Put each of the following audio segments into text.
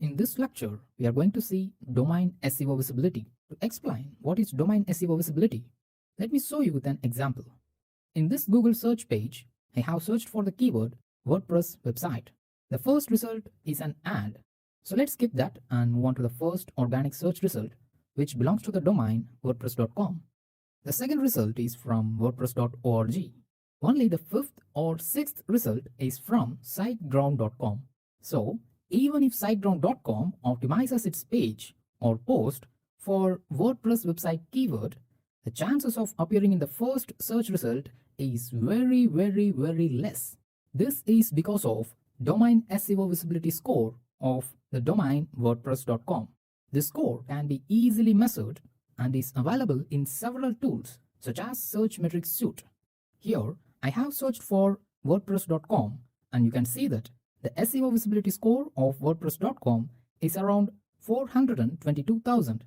In this lecture, we are going to see domain SEO visibility. To explain what is domain SEO visibility, let me show you with an example. In this Google search page, I have searched for the keyword WordPress website. The first result is an ad. So let's skip that and move on to the first organic search result, which belongs to the domain WordPress.com. The second result is from WordPress.org. Only the fifth or sixth result is from SiteGround.com. So, even if SiteGround.com optimizes its page or post for WordPress website keyword, the chances of appearing in the first search result is very less. This is because of domain SEO visibility score of the domain WordPress.com. This score can be easily measured and is available in several tools such as Search Metrics Suite. Here, I have searched for WordPress.com and you can see that the SEO visibility score of WordPress.com is around 422,000,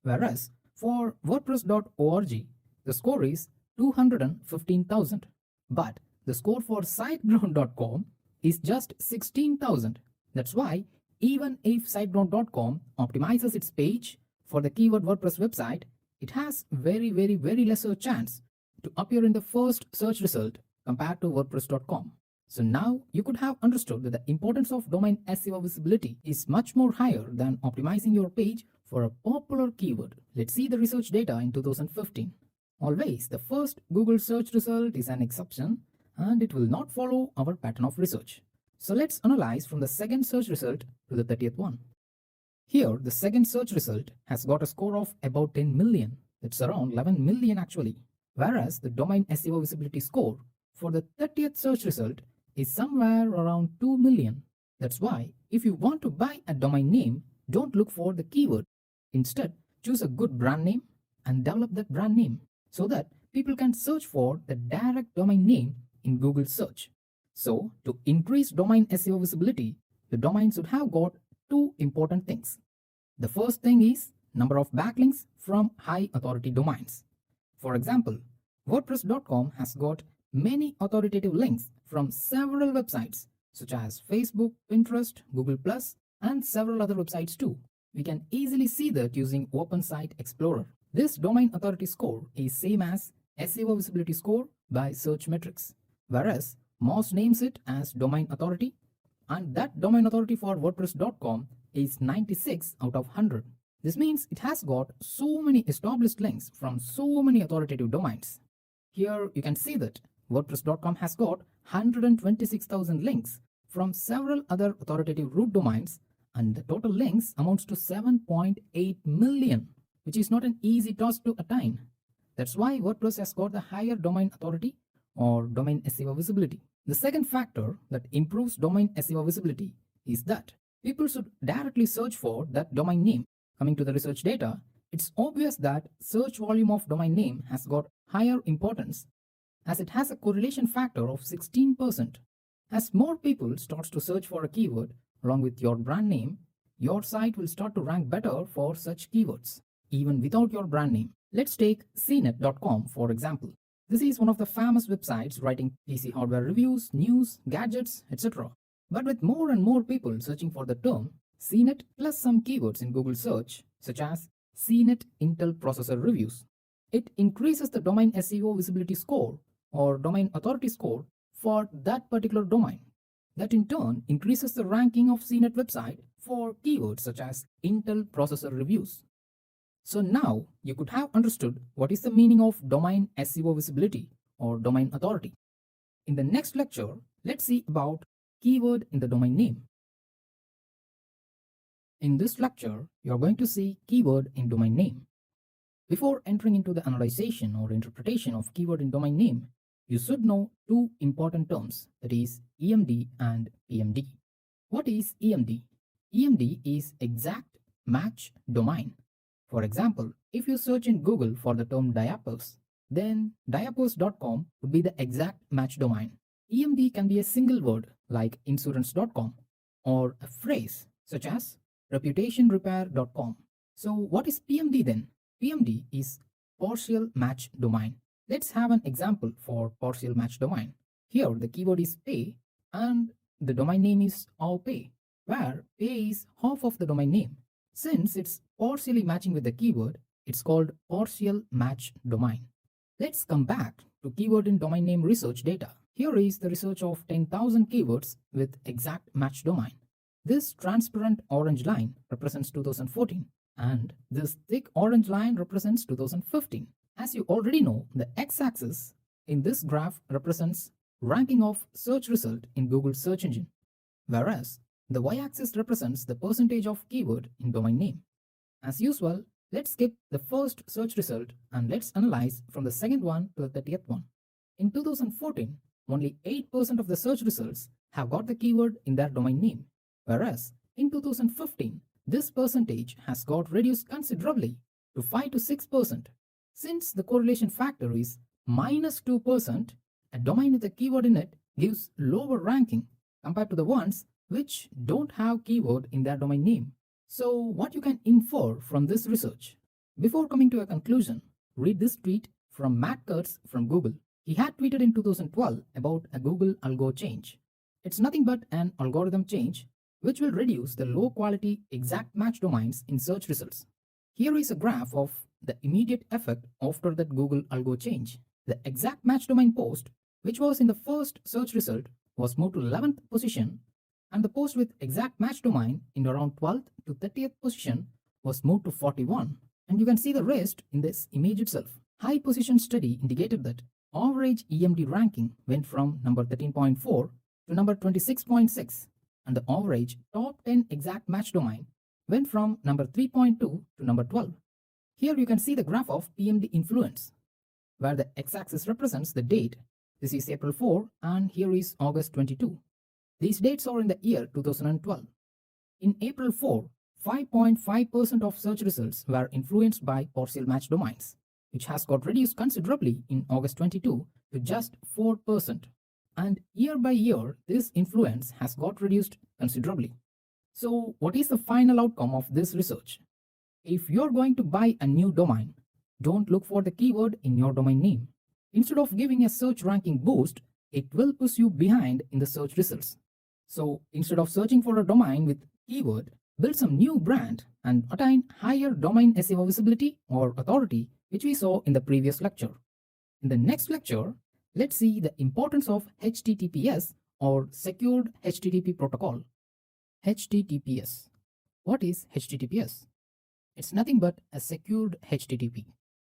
whereas for WordPress.org, the score is 215,000. But the score for SiteGround.com is just 16,000. That's why even if SiteGround.com optimizes its page for the keyword WordPress website, it has very lesser chance to appear in the first search result compared to WordPress.com. So now you could have understood that the importance of domain SEO visibility is much more higher than optimizing your page for a popular keyword. Let's see the research data in 2015. Always, the first Google search result is an exception and it will not follow our pattern of research. So let's analyze from the second search result to the 30th one. Here, the second search result has got a score of about 10 million. That's around 11 million actually. Whereas the domain SEO visibility score for the 30th search result is somewhere around 2 million. That's why if you want to buy a domain name, don't look for the keyword. Instead, choose a good brand name and develop that brand name so that people can search for the direct domain name in Google search. So, to increase domain SEO visibility, the domain should have got two important things. The first thing is number of backlinks from high authority domains. For example, WordPress.com has got many authoritative links from several websites such as Facebook, Pinterest, Google+, and several other websites too. We can easily see that using Open Site Explorer. This domain authority score is same as SEO visibility score by Search Metrics, whereas Moz names it as domain authority, and that domain authority for WordPress.com is 96 out of 100. This means it has got so many established links from so many authoritative domains. Here you can see that WordPress.com has got 126,000 links from several other authoritative root domains, and the total links amounts to 7.8 million, which is not an easy task to attain. That's why WordPress has got the higher domain authority or domain SEO visibility. The second factor that improves domain SEO visibility is that people should directly search for that domain name. Coming to the research data, it's obvious that search volume of domain name has got higher importance as it has a correlation factor of 16%. As more people starts to search for a keyword along with your brand name, your site will start to rank better for such keywords, even without your brand name. Let's take cnet.com for example. This is one of the famous websites writing PC hardware reviews, news, gadgets, etc. But with more and more people searching for the term CNET plus some keywords in Google search, such as CNET Intel processor reviews, it increases the domain SEO visibility score or domain authority score for that particular domain. That in turn increases the ranking of CNET website for keywords such as Intel processor reviews. So now you could have understood what is the meaning of domain SEO visibility or domain authority. In the next lecture, let's see about keyword in the domain name. In this lecture, you are going to see keyword in domain name. Before entering into the analyzation or interpretation of keyword in domain name, you should know two important terms, that is EMD and PMD. What is EMD? EMD is exact match domain. For example, if you search in Google for the term diapers, then diapers.com would be the exact match domain. EMD can be a single word like insurance.com or a phrase such as reputationrepair.com. So what is PMD then? PMD is partial match domain. Let's have an example for partial match domain. Here the keyword is pay and the domain name is allpay. where A is half of the domain name. Since it's partially matching with the keyword, it's called partial match domain. Let's come back to keyword in domain name research data. Here is the research of 10,000 keywords with exact match domain. This transparent orange line represents 2014 and this thick orange line represents 2015. As you already know, the x-axis in this graph represents ranking of search result in Google search engine, whereas the y-axis represents the percentage of keyword in domain name. As usual, let's skip the first search result and let's analyze from the second one to the 30th one. In 2014, only 8% of the search results have got the keyword in their domain name, whereas in 2015, this percentage has got reduced considerably to 5 to 6%. Since the correlation factor is minus 2%, a domain with a keyword in it gives lower ranking compared to the ones which don't have keyword in their domain name. So what you can infer from this research? Before coming to a conclusion, read this tweet from Matt Kurtz from Google. He had tweeted in 2012 about a Google algo change. It's nothing but an algorithm change which will reduce the low quality exact match domains in search results. Here is a graph of the immediate effect after that Google algo change. The exact match domain post, which was in the first search result, was moved to 11th position, and the post with exact match domain in around 12th to 30th position was moved to 41. And you can see the rest in this image itself. High position study indicated that average EMD ranking went from number 13.4 to number 26.6, and the average top 10 exact match domain went from number 3.2 to number 12. Here you can see the graph of PMD influence, where the x-axis represents the date. This is April 4 and here is August 22. These dates are in the year 2012. In April 4, 5.5% of search results were influenced by partial match domains, which has got reduced considerably in August 22 to just 4%. And year by year, this influence has got reduced considerably. So what is the final outcome of this research? If you're going to buy a new domain, don't look for the keyword in your domain name. Instead of giving a search ranking boost, it will push you behind in the search results. So instead of searching for a domain with keyword, build some new brand and attain higher domain SEO visibility or authority, which we saw in the previous lecture. In the next lecture, let's see the importance of HTTPS or Secured HTTP Protocol. HTTPS. What is HTTPS? It's nothing but a secured HTTP.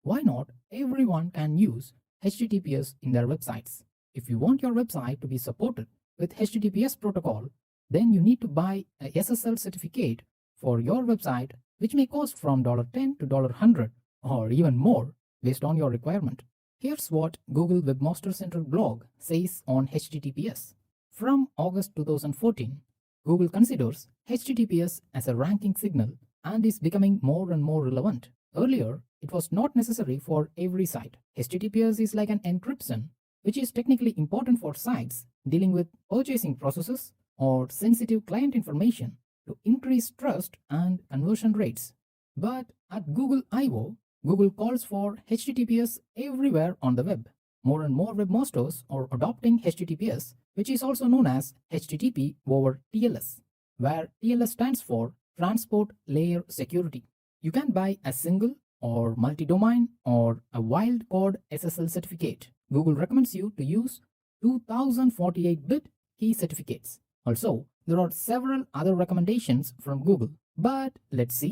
Why not everyone can use HTTPS in their websites? If you want your website to be supported with HTTPS protocol, then you need to buy a SSL certificate for your website, which may cost from $10 to $100 or even more based on your requirement. Here's what Google Webmaster Central blog says on HTTPS. From August 2014, Google considers HTTPS as a ranking signal and is becoming more and more relevant. Earlier, it was not necessary for every site. HTTPS is like an encryption, which is technically important for sites dealing with purchasing processes or sensitive client information to increase trust and conversion rates. But at Google I/O, Google calls for HTTPS everywhere on the web. More and more webmasters are adopting HTTPS, which is also known as HTTP over TLS, where TLS stands for Transport Layer Security. You can buy a single or multi-domain or a wildcard SSL certificate. Google recommends you to use 2048-bit key certificates. Also, there are several other recommendations from Google. But let's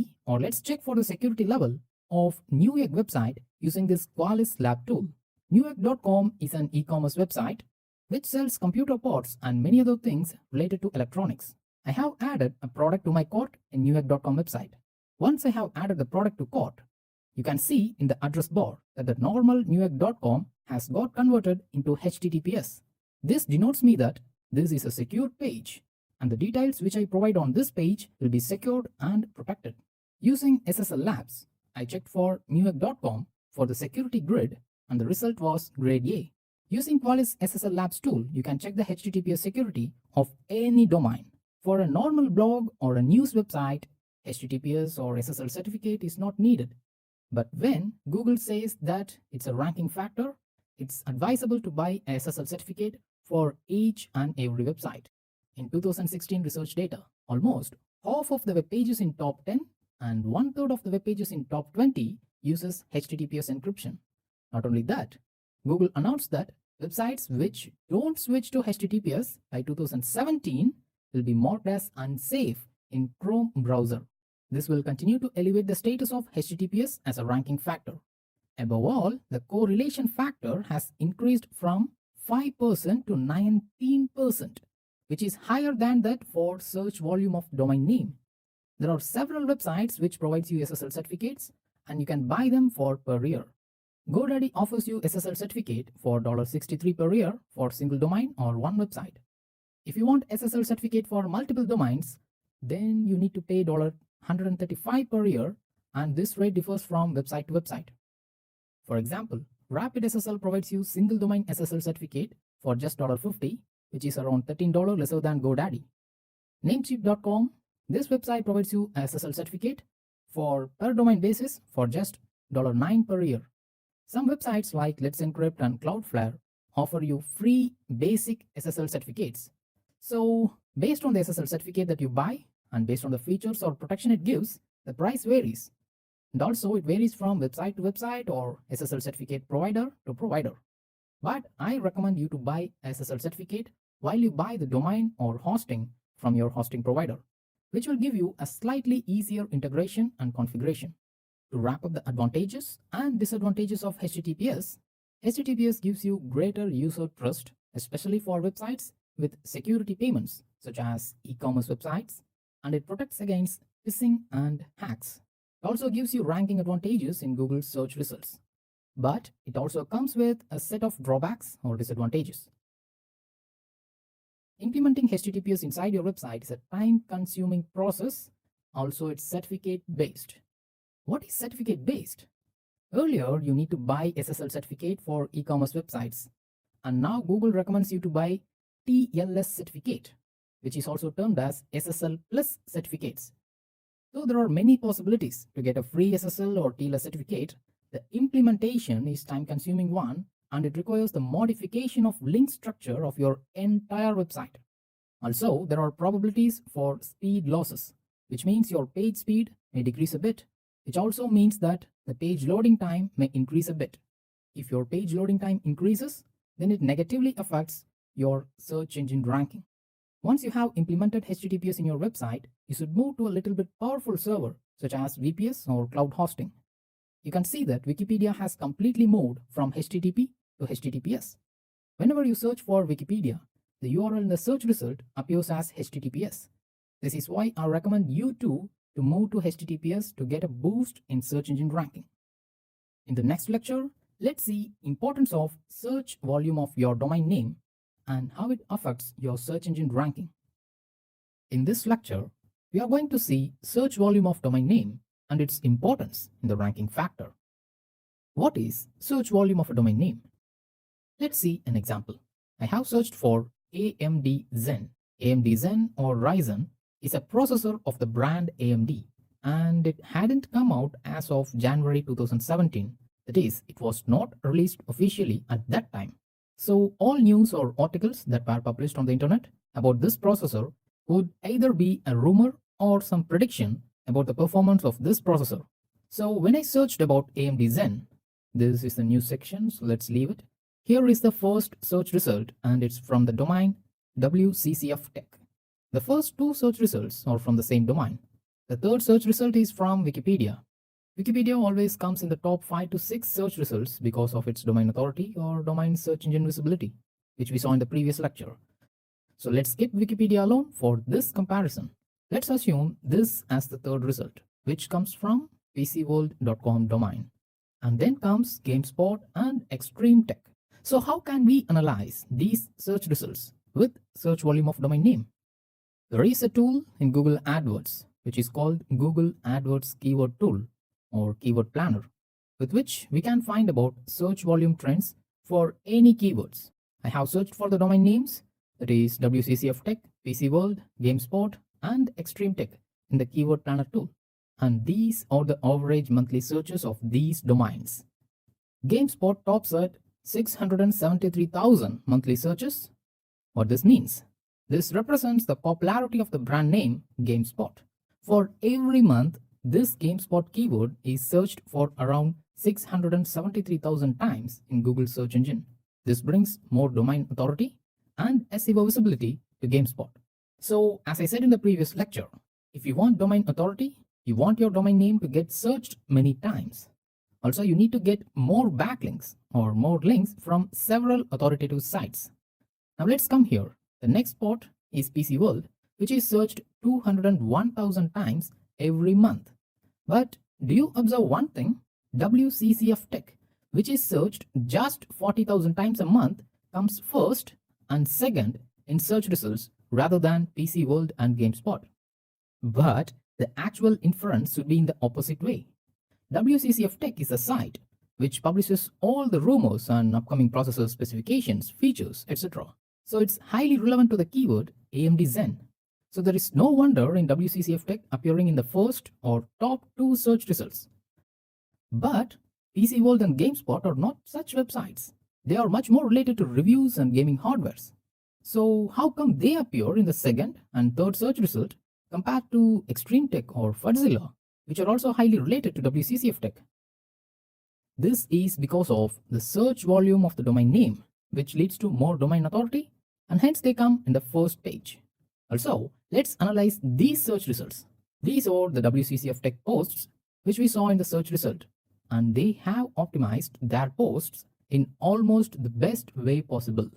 check for the security level of Newegg website using this Qualys Lab tool. Newegg.com is an e-commerce website which sells computer parts and many other things related to electronics. I have added a product to my cart in Newegg.com website. Once I have added the product to cart, you can see in the address bar that the normal Newegg.com has got converted into HTTPS. This denotes me that this is a secure page and the details which I provide on this page will be secured and protected. Using SSL Labs, I checked for Newegg.com for the security grid and the result was grade A. Using Qualys SSL Labs tool, you can check the HTTPS security of any domain. For a normal blog or a news website, HTTPS or SSL certificate is not needed. But when Google says that it's a ranking factor, it's advisable to buy a SSL certificate for each and every website. In 2016 research data, Almost half of the web pages in top 10 and one third of the web pages in top 20 uses HTTPS encryption. Not only that, Google announced that websites which don't switch to HTTPS by 2017 will be marked as unsafe in Chrome browser. This will continue to elevate the status of HTTPS as a ranking factor. Above all, the correlation factor has increased from 5% to 19%, which is higher than that for search volume of domain name. There are several websites which provides you SSL certificates and you can buy them for per year. GoDaddy offers you SSL certificate for $63 per year for single domain or one website. If you want SSL certificate for multiple domains, then you need to pay $135 per year, and this rate differs from website to website. For example, Rapid SSL provides you single domain SSL certificate for just $50, which is around $13 lesser than GoDaddy. Namecheap.com, this website provides you SSL certificate for per domain basis for just $9 per year. Some websites like Let's Encrypt and Cloudflare offer you free basic SSL certificates. So based on the SSL certificate that you buy and based on the features or protection it gives, the price varies. And also it varies from website to website or SSL certificate provider to provider. But I recommend you to buy SSL certificate while you buy the domain or hosting from your hosting provider, which will give you a slightly easier integration and configuration. To wrap up the advantages and disadvantages of HTTPS, HTTPS gives you greater user trust, especially for websites with security payments such as e-commerce websites, and it protects against phishing and hacks. It also gives you ranking advantages in Google's search results. But it also comes with a set of drawbacks or disadvantages. Implementing HTTPS inside your website is a time-consuming process. Also, it's certificate-based. What is certificate-based? Earlier, you need to buy SSL certificate for e-commerce websites, and now Google recommends you to buy TLS certificate, which is also termed as SSL Plus certificates. Though there are many possibilities to get a free SSL or TLS certificate, the implementation is time-consuming one, and it requires the modification of link structure of your entire website. Also, there are probabilities for speed losses, which means your page speed may decrease a bit, which also means that the page loading time may increase a bit. If your page loading time increases, then it negatively affects your search engine ranking. Once you have implemented HTTPS in your website, you should move to a little bit powerful server such as VPS or cloud hosting. You can see that Wikipedia has completely moved from HTTP to HTTPS. Whenever you search for Wikipedia, the URL in the search result appears as HTTPS. This is why I recommend you too to move to HTTPS to get a boost in search engine ranking. In the next lecture, let's see importance of search volume of your domain name and how it affects your search engine ranking. In this lecture, we are going to see search volume of domain name and its importance in the ranking factor. What is search volume of a domain name? Let's see an example. I have searched for AMD Zen. AMD Zen or Ryzen is a processor of the brand AMD, and it hadn't come out as of January 2017. That is, it was not released officially at that time. So all news or articles that were published on the internet about this processor would either be a rumor or some prediction about the performance of this processor. So when I searched about AMD Zen, this is the news section, so let's leave it. Here is the first search result, and it's from the domain WCCF Tech. The first two search results are from the same domain. The third search result is from Wikipedia. Wikipedia always comes in the top 5 to 6 search results because of its domain authority or domain search engine visibility, which we saw in the previous lecture. So let's skip Wikipedia alone for this comparison. Let's assume this as the third result, which comes from pcworld.com domain. And then comes GameSpot and Extreme Tech. So how can we analyze these search results with search volume of domain name? There is a tool in Google AdWords, which is called Google AdWords Keyword Tool or Keyword Planner, with which we can find about search volume trends for any keywords. I have searched for the domain names, that is WCCF Tech, PC World, GameSpot, and Extreme Tech in the Keyword Planner tool. And these are the average monthly searches of these domains. GameSpot tops at 673,000 monthly searches. What this means? This represents the popularity of the brand name GameSpot. For every month, this GameSpot keyword is searched for around 673,000 times in Google search engine. This brings more domain authority and SEO visibility to GameSpot. So, as I said in the previous lecture, if you want domain authority, you want your domain name to get searched many times. Also, you need to get more backlinks or more links from several authoritative sites. Now let's come here. The next spot is PC World, which is searched 201,000 times every month. But do you observe one thing? WCCF Tech, which is searched just 40,000 times a month, comes first and second in search results rather than PC World and GameSpot. But the actual inference should be in the opposite way. WCCF Tech is a site which publishes all the rumors and upcoming processor specifications, features, etc. So it's highly relevant to the keyword AMD Zen. So there is no wonder in WCCF Tech appearing in the first or top 2 search results. But PC World and GameSpot are not such websites. They are much more related to reviews and gaming hardwares. So how come they appear in the second and third search result compared to Extreme Tech or Fudzilla, which are also highly related to WCCF Tech? This is because of the search volume of the domain name, which leads to more domain authority, and hence they come in the first page. Also, let's analyze these search results. These are the WCCF Tech posts which we saw in the search result, and they have optimized their posts in almost the best way possible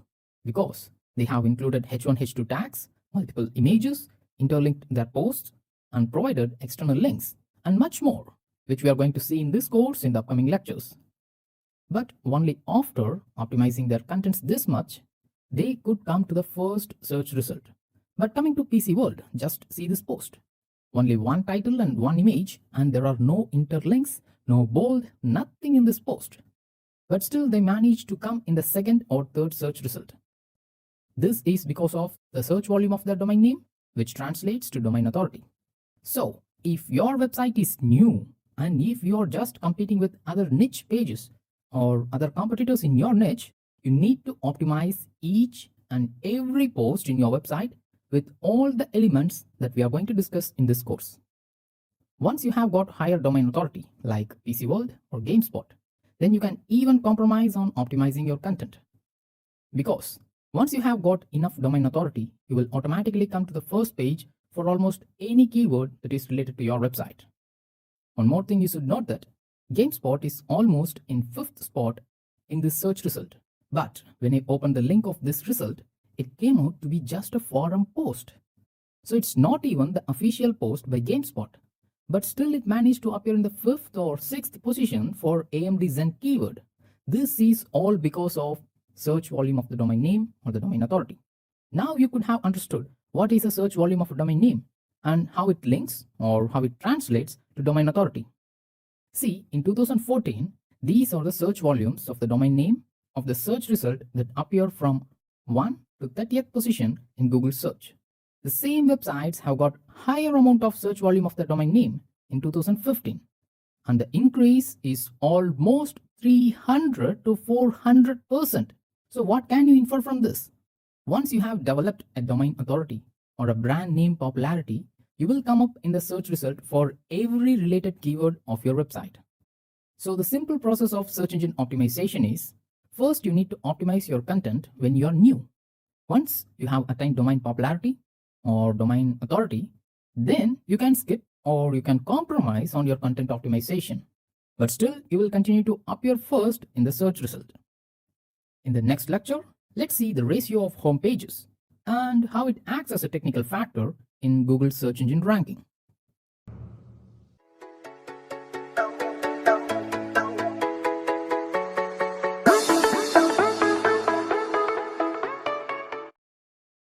because they have included H1, H2 tags, multiple images, interlinked their posts, and provided external links, and much more, which we are going to see in this course in the upcoming lectures. But only after optimizing their contents this much, they could come to the first search result. But coming to PC World, just see this post. Only one title and one image, and there are no interlinks, no bold, nothing in this post. But still they managed to come in the second or third search result. This is because of the search volume of their domain name, which translates to domain authority. So, if your website is new, and if you are just competing with other niche pages or other competitors in your niche, you need to optimize each and every post in your website with all the elements that we are going to discuss in this course. Once you have got higher domain authority like PC World or GameSpot, then you can even compromise on optimizing your content. Because once you have got enough domain authority, you will automatically come to the first page for almost any keyword that is related to your website. One more thing you should note that GameSpot is almost in 5th spot in this search result. But when I opened the link of this result, it came out to be just a forum post. So it's not even the official post by GameSpot. But still it managed to appear in the 5th or 6th position for AMD Zen keyword. This is all because of search volume of the domain name or the domain authority. Now you could have understood what is the search volume of a domain name and how it links or how it translates to domain authority. See, in 2014, these are the search volumes of the domain name of the search result that appear from 1 to 30th position in Google search. The same websites have got higher amount of search volume of the domain name in 2015, and the increase is almost 300 to 400%. So what can you infer from this? Once you have developed a domain authority or a brand name popularity, you will come up in the search result for every related keyword of your website. So the simple process of search engine optimization is, first you need to optimize your content when you are new. Once you have attained domain popularity or domain authority, then you can skip or you can compromise on your content optimization. But still, you will continue to appear first in the search result. In the next lecture, let's see the ratio of home pages and how it acts as a technical factor in Google search engine ranking.